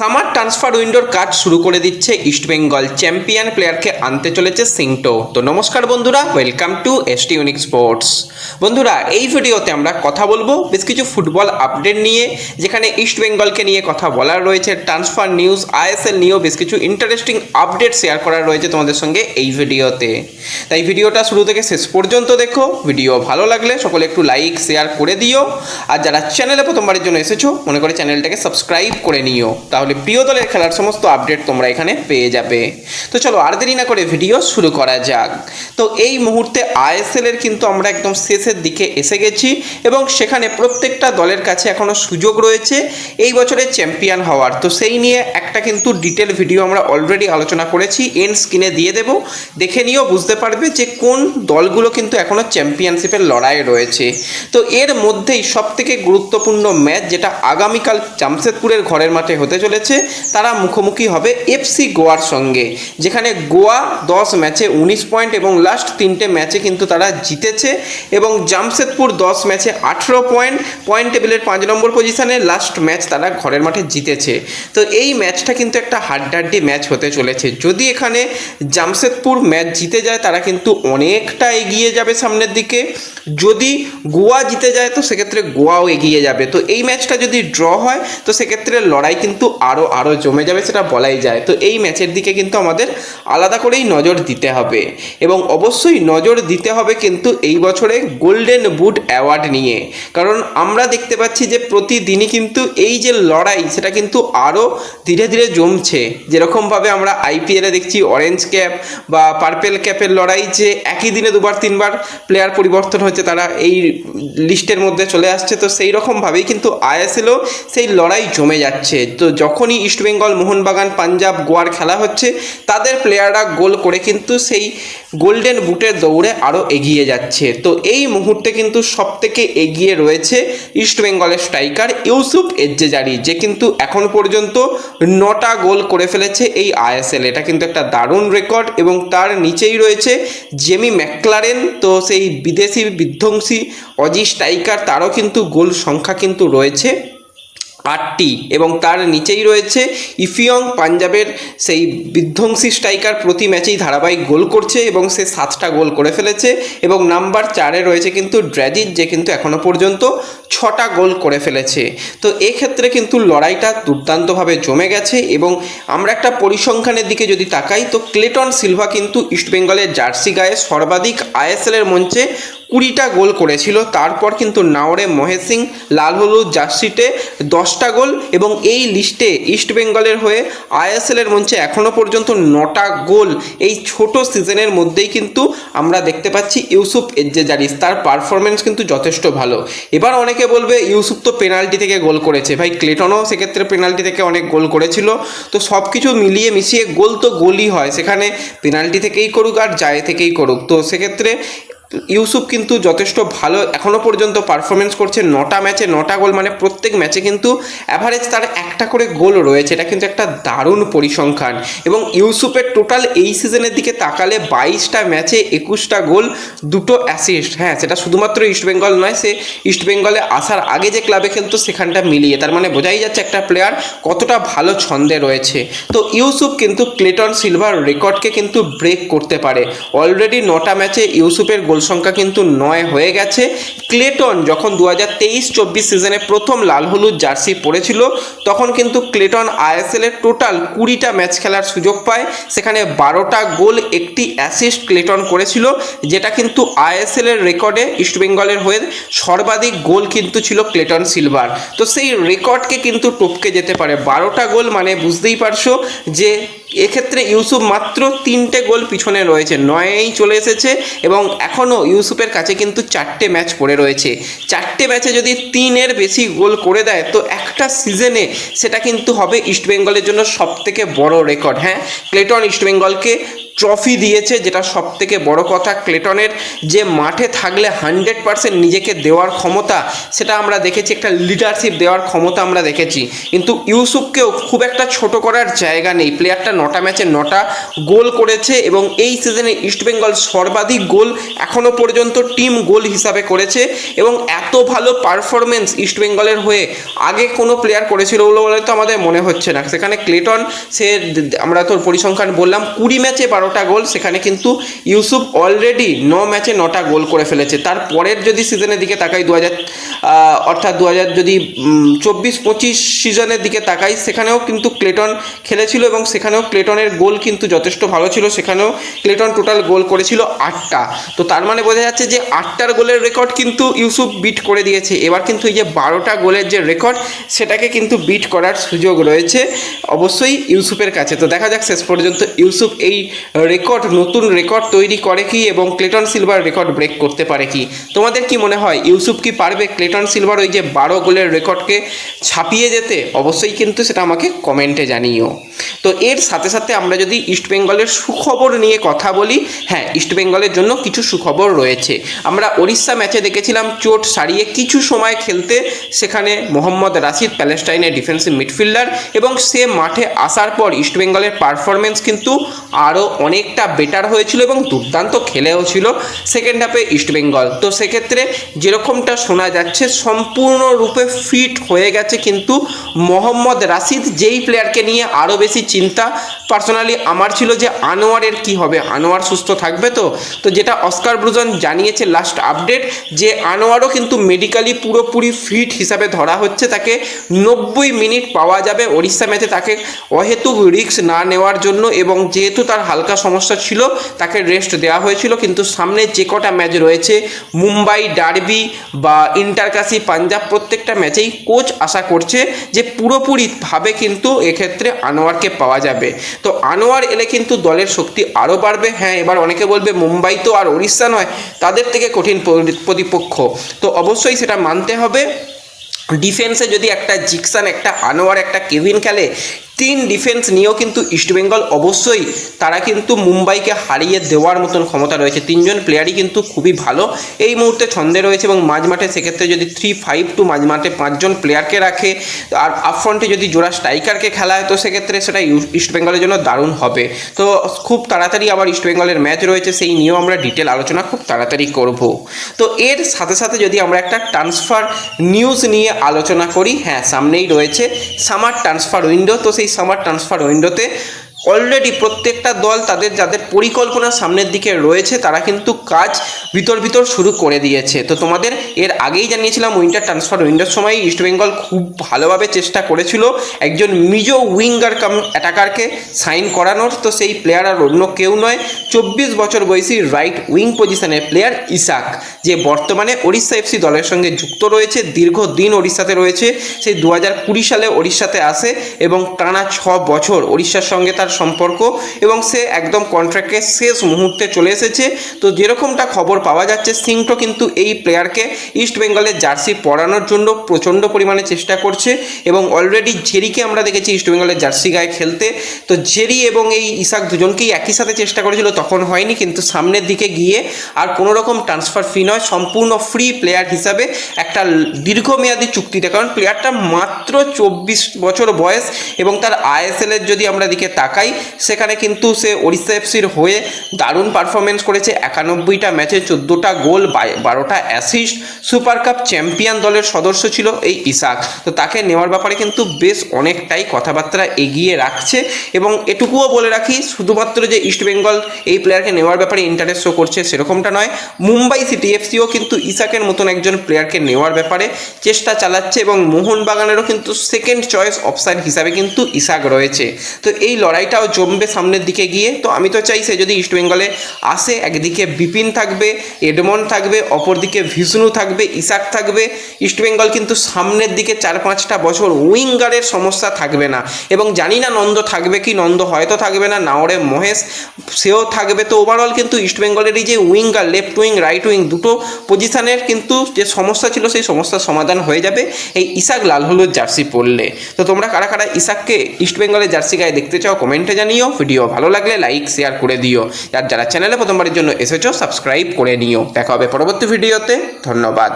Summer transfer উইন্ডোর কাজ শুরু করে দিচ্ছে ইস্টবেঙ্গল। চ্যাম্পিয়ন প্লেয়ারকে আনতে চলেছে সিংটো। তো নমস্কার বন্ধুরা, welcome to ST unique sports. বন্ধুরা, এই ভিডিওতে আমরা কথা বলবো বেশ কিছু ফুটবল আপডেট নিয়ে, যেখানে ইস্টবেঙ্গলকে নিয়ে কথা বলার রয়েছে, ট্রান্সফার নিউজ, আইএসএল নিয়েও বেশ কিছু ইন্টারেস্টিং আপডেট শেয়ার করার রয়েছে তোমাদের সঙ্গে এই ভিডিওতে। তাই ভিডিওটা শুরু থেকে শেষ পর্যন্ত দেখো। ভিডিও ভালো লাগলে সকলে একটু লাইক শেয়ার করে দিও, আর যারা চ্যানেলে প্রথমবারের জন্য এসেছো মনে করে চ্যানেলটাকে সাবস্ক্রাইব করে নিও, তাহলে প্রিয় দলের খেলার সমস্ত আপডেট তোমরা এখানে পেয়ে যাবে। তো চলো আর দেরি না করে ভিডিও শুরু করা যাক। তো এই মুহূর্তে আইএসএল এর কিন্তু আমরা একদম শেষের দিকে এসে গেছি, এবং সেখানে প্রত্যেকটা দলের কাছে এখনও সুযোগ রয়েছে এই বছরের চ্যাম্পিয়ন হওয়ার। তো সেই নিয়ে একটা কিন্তু ডিটেল ভিডিও আমরা অলরেডি আলোচনা করেছি, এন্ড স্ক্রিনে দিয়ে দেবো, দেখে নিয়েও বুঝতে পারবে যে কোন দলগুলো কিন্তু এখনও চ্যাম্পিয়নশিপের লড়াইয়ে রয়েছে। তো এর মধ্যেই সবথেকে গুরুত্বপূর্ণ ম্যাচ, যেটা আগামীকাল জামশেদপুরের ঘরের মাঠে হতে চলেছে, তারা মুখোমুখি হবে এফসি গোয়ার সঙ্গে, যেখানে গোয়া 10 ম্যাচে 19 পয়েন্ট এবং লাস্ট 3টে ম্যাচে কিন্তু তারা জিতেছে, এবং জামশেদপুর 10 ম্যাচে 18 পয়েন্ট টেবিলের 5 নম্বর পজিশনে, লাস্ট ম্যাচ তারা ঘরের মাঠে জিতেছে। তো এই ম্যাচটা কিন্তু একটা হাড্ডাহাড্ডি ম্যাচ হতে চলেছে। যদি এখানে জামশেদপুর ম্যাচ জিতে যায় তারা কিন্তু অনেকটা এগিয়ে যাবে সামনের দিকে, যদি গোয়া জিতে যায় তো সেক্ষেত্রে গোয়াও এগিয়ে যাবে। তো এই ম্যাচটা যদি ড্র হয় তো সেক্ষেত্রে লড়াই কিন্তু আরও জমে যাবে, সেটা বলাই যায়। তো এই ম্যাচের দিকে কিন্তু আমাদের আলাদা করেই নজর দিতে হবে, এবং অবশ্যই নজর দিতে হবে কিন্তু এই বছরে গোল্ডেন বুট অ্যাওয়ার্ড নিয়ে, কারণ আমরা দেখতে পাচ্ছি যে প্রতিদিনই কিন্তু এই যে লড়াই সেটা কিন্তু আরও ধীরে ধীরে জমছে। যেরকমভাবে আমরা আইপিএলে দেখছি অরেঞ্জ ক্যাপ বা পার্পেল ক্যাপের লড়াই, যে একই দিনে দুবার তিনবার প্লেয়ার পরিবর্তন হচ্ছে, তারা এই লিস্টের মধ্যে চলে আসছে। তো সেই রকমভাবেই কিন্তু আইএসএলও সেই লড়াই জমে যাচ্ছে। তো যখনই ইস্টবেঙ্গল, মোহনবাগান, পাঞ্জাব, গোয়ার খেলা হচ্ছে, তাদের প্লেয়াররা গোল করে কিন্তু সেই গোল্ডেন বুটের দৌড়ে আরও এগিয়ে যাচ্ছে। তো এই মুহূর্তে কিন্তু সবথেকে এগিয়ে রয়েছে ইস্টবেঙ্গলের স্ট্রাইকার ইউসুফ এজ্জেজারি, যে কিন্তু এখন পর্যন্ত 9টা গোল করে ফেলেছে এই আইএসএল। এটা কিন্তু একটা দারুণ রেকর্ড, এবং তার নিচেই রয়েছে জেমি ম্যাকলারেন। তো সেই বিদেশি বিধ্বংসী অজি স্ট্রাইকার, তারও কিন্তু গোল সংখ্যা কিন্তু রয়েছে 8টি, এবং তার নিচেই রয়েছে ইফিয়ং, পাঞ্জাবের সেই বিধ্বংসী স্ট্রাইকার, প্রতি ম্যাচেই ধারাবাহিক গোল করছে এবং সে 7টা গোল করে ফেলেছে। এবং নাম্বার 4-এ রয়েছে কিন্তু ড্র্যাজিট, যে কিন্তু এখনও পর্যন্ত 6টা গোল করে ফেলেছে। তো এক্ষেত্রে কিন্তু লড়াইটা দুর্দান্তভাবে জমে গেছে, এবং আমরা একটা পরিসংখ্যানের দিকে যদি তাকাই তো ক্লেটন সিলভা কিন্তু ইস্টবেঙ্গলের জার্সি গায়ে সর্বাধিক আইএসএলের মঞ্চে 20টা গোল করেছিল। তারপর কিন্তু নাওরে মহেশ সিং লাল হলুদ জার্সিতে 10টা গোল, এবং এই লিস্টে ইস্টবেঙ্গলের হয়ে আইএসএলের মঞ্চে এখনও পর্যন্ত 9টা গোল এই ছোট সিজনের মধ্যেই কিন্তু আমরা দেখতে পাচ্ছি ইউসুফ এজ্জেজারি। তার পারফরমেন্স কিন্তু যথেষ্ট ভালো। এবার অনেকে বলবে ইউসুফ তো পেনাল্টি থেকে গোল করেছে, ভাই ক্লেটনও সেক্ষেত্রে পেনাল্টি থেকে অনেক গোল করেছিল। তো সব কিছু মিলিয়ে মিশিয়ে গোল তো গোলই হয়, সেখানে পেনাল্টি থেকেই করুক আর যায় থেকেই করুক। তো সেক্ষেত্রে ইউসুফ কিন্তু যথেষ্ট ভালো এখনও পর্যন্ত পারফরমেন্স করছে। 9টা ম্যাচে 9টা গোল, মানে প্রত্যেক ম্যাচে কিন্তু অ্যাভারেজ তার একটা করে গোল রয়েছে। এটা কিন্তু একটা দারুণ পরিসংখ্যান। এবং ইউসুফের টোটাল এই সিজনের দিকে তাকালে 22টা ম্যাচে 21টা গোল, 2টো অ্যাসিস্ট। হ্যাঁ, সেটা শুধুমাত্র ইস্টবেঙ্গল নয়, সে ইস্টবেঙ্গলে আসার আগে যে ক্লাবে খেলতো সেখানটা মিলিয়ে, তার মানে বোঝাই যাচ্ছে একটা প্লেয়ার কতটা ভালো ছন্দে রয়েছে। তো ইউসুফ কিন্তু ক্লেটন সিলভার রেকর্ডকে কিন্তু ব্রেক করতে পারে। অলরেডি 9টা ম্যাচে ইউসুফের গোল সংখ্যা কিন্তু 9 হয়ে গেছে। ক্লেটন যখন 2023-24 সিজনে প্রথম লাল হলুদ জার্সি পরেছিল, তখন কিন্তু ক্লেটন আইএসএল এর টোটাল 20টা ম্যাচ খেলার সুযোগ পায়, সেখানে 12টা গোল, 1টি অ্যাসিস্ট ক্লেটন করেছিল, যেটা কিন্তু আইএসএল এর রেকর্ডে ইস্টবেঙ্গলের হয়ে সর্বাধিক গোল কিন্তু ছিল ক্লেটন সিলভার। তো সেই রেকর্ডকে কিন্তু টপকে যেতে পারে। 12টা গোল মানে বুঝতেই পারছো যে এক্ষেত্রে ইউসুফ মাত্র 3টে গোল পিছনে রয়েছে, 9এই চলে এসেছে, এবং এখনও ইউসুফের কাছে কিন্তু 4টে ম্যাচ পড়ে রয়েছে। 4টে ম্যাচে যদি 3-এর বেশি গোল করে দেয় তো একটা সিজনে সেটা কিন্তু হবে ইস্টবেঙ্গলের জন্য সবথেকে বড় রেকর্ড। হ্যাঁ, ক্লেটন ইস্টবেঙ্গলকে ট্রফি দিয়েছে, যেটা সব থেকে বড় কথা। ক্লেটনের যে মাঠে থাকলে 100% নিজেকে দেওয়ার ক্ষমতা, সেটা আমরা দেখেছি, একটা লিডারশিপ দেওয়ার ক্ষমতা আমরা দেখেছি। কিন্তু ইউসুফকেও খুব একটা ছোট করার জায়গা নেই। প্লেয়ারটা 9টা ম্যাচে 9টা গোল করেছে এবং এই সিজনে ইস্টবেঙ্গল সর্বাধিক গোল এখনও পর্যন্ত টিম গোল হিসাবে করেছে। এবং এত ভালো পারফরমেন্স ইস্টবেঙ্গলের হয়ে আগে কোনো প্লেয়ার করেছিল বলে তো আমাদের মনে হচ্ছে না। সেখানে ক্লেটন, সে আমরা তোর পরিসংখ্যান বললাম 20 ম্যাচে 12টা গোল, সেখানে কিন্তু ইউসুফ অলরেডি 9 ম্যাচে 9টা গোল করে ফেলেছে। তারপরের যদি সিজনের দিকে তাকাই অর্থাৎ 2000 যদি 24-25 সিজনের দিকে তাকাই, সেখানেও কিন্তু ক্লেটন খেলেছিল এবং সেখানেও ক্লেটনের গোল কিন্তু যথেষ্ট ভালো ছিল। সেখানেও ক্লেটন টোটাল গোল করেছিল 8টা। তো তার মানে বোঝা যাচ্ছে যে 8টার গোলের রেকর্ড কিন্তু ইউসুফ বিট করে দিয়েছে। এবার কিন্তু এই যে 12টা গোলের যে রেকর্ড, সেটাকে কিন্তু বিট করার সুযোগ রয়েছে অবশ্যই ইউসুফের কাছে। তো দেখা যাক শেষ পর্যন্ত ইউসুফ এই রেকর্ড, নতুন রেকর্ড তৈরি করে কি এবং ক্লেটন সিলভার রেকর্ড ব্রেক করতে পারে কি। তোমাদের কি মনে হয়, ইউসুফ কি পারবে ক্লেটন সিলভার ওই যে 12 গোলের রেকর্ডকে ছাপিয়ে যেতে? অবশ্যই কিন্তু সেটা আমাকে কমেন্টে জানিও। তো এর সাথে সাথে আমরা যদি ইস্টবেঙ্গলের সুখবর নিয়ে কথা বলি, হ্যাঁ, ইস্টবেঙ্গলের জন্য কিছু সুখবর রয়েছে। আমরা ওড়িশা ম্যাচে দেখেছিলাম চোট সারিয়ে কিছু সময় খেলতে, সেখানে মোহাম্মদ রাশিদ, প্যালেস্টাইনের ডিফেন্সিভ মিডফিল্ডার, এবং সে মাঠে আসার পর ইস্টবেঙ্গলের পারফরমেন্স কিন্তু আরও অনেকটা বেটার হয়েছিল এবং দুর্দান্ত খেলেও ছিল সেকেন্ড হাফে ইস্টবেঙ্গল। তো সেক্ষেত্রে যেরকমটা শোনা যাচ্ছে সম্পূর্ণরূপে ফিট হয়ে গেছে কিন্তু মোহাম্মদ রাশিদ, যেই প্লেয়ারকে নিয়ে আরও বেশি চিন্তা পার্সোনালি আমার ছিল যে আনোয়ারের কি হবে, আনোয়ার সুস্থ থাকবে তো যেটা অস্কার ব্রুজন জানিয়েছে লাস্ট আপডেট, যে আনোয়ারও কিন্তু মেডিকেলি পুরোপুরি ফিট হিসাবে ধরা হচ্ছে। তাকে 90 মিনিট পাওয়া যাবে ওড়িশা ম্যাচে, তাকে অহেতুক রিস্ক না নেওয়ার জন্য, এবং যেহেতু তার হালকা সমস্যা ছিল তাকে রেস্ট দেওয়া হয়েছিল। কিন্তু সামনে যে কটা ম্যাচ রয়েছে, মুম্বাই ডার্বি বা ইন্টারকাশি, পাঞ্জাব, প্রত্যেকটা ম্যাচেই কোচ আশা করছে যে পুরোপুরিভাবে কিন্তু এক্ষেত্রে আনোয়ারকে পাওয়া যাবে। তো আনোয়ার এলে কিন্তু দলের শক্তি আরও বাড়বে। হ্যাঁ, এবার অনেকে বলবে মুম্বাই তো আর ওড়িশা নয়, তাদের থেকে কঠিন প্রতিপক্ষ, তো অবশ্যই সেটা মানতে হবে। ডিফেন্সে যদি একটা জিকসান, একটা আনোয়ার, একটা কেভিন খেলে, 3 ডিফেন্স নিয়েও কিন্তু ইস্টবেঙ্গল অবশ্যই তারা কিন্তু মুম্বাইকে হারিয়ে দেওয়ার মতন ক্ষমতা রয়েছে। 3জন প্লেয়ারই কিন্তু খুবই ভালো এই মুহূর্তে ছন্দে রয়েছে এবং মাঝমাঠে সেক্ষেত্রে যদি 3-5-2 মাঝমাঠে 5 জন প্লেয়ারকে রাখে আর আপফ্রন্টে যদি জোড়া স্ট্রাইকারকে খেলায়, তো সেক্ষেত্রে সেটা ইস্টবেঙ্গলের জন্য দারুণ হবে। তো খুব তাড়াতাড়ি আবার ইস্টবেঙ্গলের ম্যাচ রয়েছে, সেই নিয়েও আমরা ডিটেল আলোচনা খুব তাড়াতাড়ি করব। তো এর সাথে সাথে যদি আমরা একটা ট্রান্সফার নিউজ নিয়ে আলোচনা করি, হ্যাঁ, সামনেই রয়েছে সামার ট্রান্সফার উইন্ডো। তো সেই সামার ট্রান্সফার উইন্ডোতে অলরেডি প্রত্যেকটা দল যাদের পরিকল্পনা সামনের দিকে রয়েছে, তারা কিন্তু কাজ ভিতর শুরু করে দিয়েছে। তো তোমাদের এর আগেই জানিয়েছিলাম উইন্টার ট্রান্সফার উইন্ডোর সময় ইস্টবেঙ্গল খুব ভালোভাবে চেষ্টা করেছিল একজন মিজো উইঙ্গার কাম অ্যাটাকারকে সাইন করানোর। তো সেই প্লেয়ার আর অন্য কেউ নয়, 24 বছর বয়সী রাইট উইং পজিশনের প্লেয়ার ইসাক, যে বর্তমানে ওড়িশা এফসি দলের সঙ্গে যুক্ত রয়েছে, দীর্ঘদিন ওড়িশাতে রয়েছে। সেই 2020 সালে ওড়িশাতে আসে এবং টানা 6 বছর ওড়িশার সঙ্গে তার সম্পর্ক, এবং সে একদম কন্ট্রাক্টের শেষ মুহূর্তে চলে এসেছে। তো যেরকমটা খবর পাওয়া যাচ্ছে, সিংটো কিন্তু এই প্লেয়ারকে ইস্টবেঙ্গলের জার্সি পরানোর জন্য প্রচণ্ড পরিমাণে চেষ্টা করছে, এবং অলরেডি জেরিকে আমরা দেখেছি ইস্টবেঙ্গলের জার্সি গায়ে খেলতে। তো জেরি এবং এই ইসাক দুজনকেই একই সাথে চেষ্টা করেছিল, তখন হয়নি। কিন্তু সামনের দিকে গিয়ে আর কোনো রকম ট্রান্সফার ফি নয়, সম্পূর্ণ ফ্রি প্লেয়ার হিসাবে একটা দীর্ঘমেয়াদী চুক্তিতে, কারণ প্লেয়ারটা মাত্র 24 বছর বয়স, এবং তার আইএসএলের যদি আমরা দিকে তাকাই, সেখানে কিন্তু সে ওড়িশা এফসির হয়ে দারুণ পারফরমেন্স করেছে। 91টা ম্যাচে 14টা গোল, 12টা অ্যাসিস্ট, সুপার কাপ চ্যাম্পিয়ন দলের সদস্য ছিল এই ইসাক। তো তাকে নেওয়ার ব্যাপারে কিন্তু বেশ অনেকটাই কথাবার্তা এগিয়ে রাখছে। এবং এটুকুও বলে রাখি, শুধুমাত্র যে ইস্টবেঙ্গল এই প্লেয়ারকে নেওয়ার ব্যাপারে ইন্টারেস্ট শো করছে সেরকমটা নয়, মুম্বাই সিটি এফসিও কিন্তু ইসাকের মতন একজন প্লেয়ারকে নেওয়ার ব্যাপারে চেষ্টা চালাচ্ছে, এবং মোহনবাগানেরও কিন্তু সেকেন্ড চয়েস অপশান হিসাবে কিন্তু ইসাক রয়েছে। তো এই লড়াইটাও জমবে সামনের দিকে গিয়ে। তো আমি তো চাই সে যদি ইস্টবেঙ্গলে আসে, একদিকে বিপিন থাকবে, এডমন্ড থাকবে, অপরদিকে ভিষ্ণু থাকবে, ইসাক থাকবে, ইস্টবেঙ্গল কিন্তু সামনের দিকে 4-5টা বছর উইঙ্গারের সমস্যা থাকবে না। এবং জানি না নন্দ থাকবে কি, নন্দ হয়তো থাকবে না, নাওরে মহেশ সেও থাকবে। তো ওভারঅল কিন্তু ইস্টবেঙ্গলের এই যে winger, left wing, right wing, দুটো পজিশনের কিন্তু যে সমস্যা ছিল সেই সমস্যার সমাধান হয়ে যাবে এই ইসাক লাল হলুদ জার্সি পরলে। তো তোমরা কারা কারা ইসাককে ইস্টবেঙ্গলের জার্সি গায়ে দেখতে চাও কমেন্ট কমেন্টে জানিও। ভিডিও ভালো লাগলে লাইক শেয়ার করে দিও। আর যারা চ্যানেলে প্রথমবারের জন্য এসেছো সাবস্ক্রাইব করে নিও। দেখা হবে পরবর্তী ভিডিওতে। ধন্যবাদ।